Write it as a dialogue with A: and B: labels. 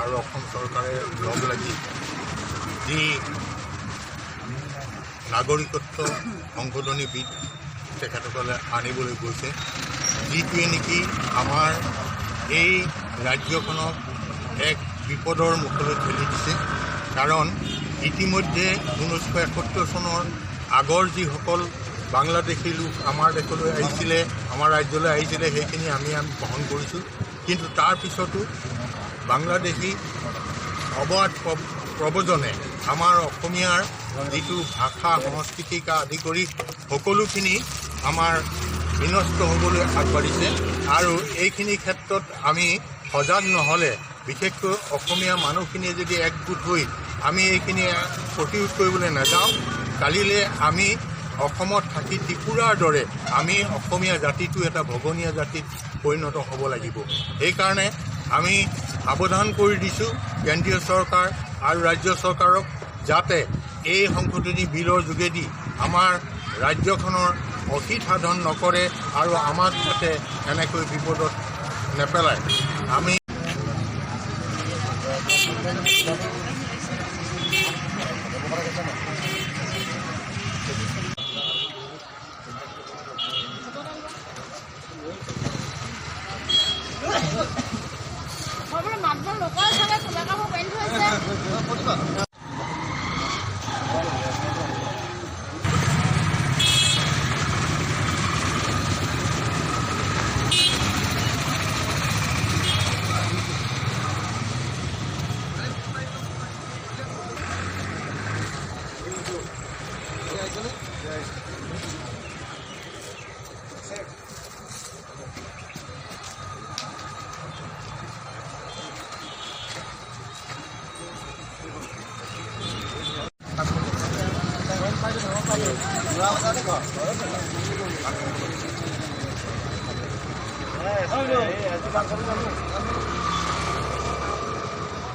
A: আৰু অসম চৰকাৰে লগ লাগি যি নাগৰিকত্ব সংশোধনী বিধ তেখেতসকলে আনিবলৈ গৈছে, যিটোৱে নেকি আমাৰ এই ৰাজ্যখনক এক বিপদৰ মুখলৈ ঠেলি দিছে। কাৰণ ইতিমধ্যে 1971 চনৰ আগৰ যিসকল বাংলাদেশী লোক আমাৰ দেশলৈ আহিছিলে, আমাৰ ৰাজ্যলৈ আহিছিলে, সেইখিনি আমি গ্ৰহণ কৰিছোঁ। কিন্তু তাৰ পিছতো বাংলাদেশী অবাধ প্ৰব্ৰজনে আমাৰ অসমীয়াৰ যিটো ভাষা সংস্কৃতিক আদি কৰি সকলোখিনি আমাৰ বিনষ্ট হ'বলৈ আগবাঢ়িছে। আৰু এইখিনি ক্ষেত্ৰত আমি সজাগ নহ'লে, বিশেষকৈ অসমীয়া মানুহখিনিয়ে যদি একগোট হৈ আমি এইখিনি প্ৰতিৰোধ কৰিবলৈ নাযাওঁ, কালিলৈ আমি অসমত থাকি ত্ৰিপুৰাৰ দৰে আমি অসমীয়া জাতিটো এটা ভগনীয়া জাতিত পৰিণত হ'ব লাগিব। সেইকাৰণে আমি আবেদন কৰি দিছোঁ কেন্দ্ৰীয় চৰকাৰ আৰু ৰাজ্য চৰকাৰক, যাতে এই সংশোধনী বিলৰ যোগেদি আমাৰ ৰাজ্যখনৰ অহিত সাধন নকৰে আৰু আমাক যাতে এনেকৈ বিপদত নেপেলায়। আমি
B: মাতবোৰ নকৰে চাগে, চোলা কাপোৰ পেণ্ট হৈছে।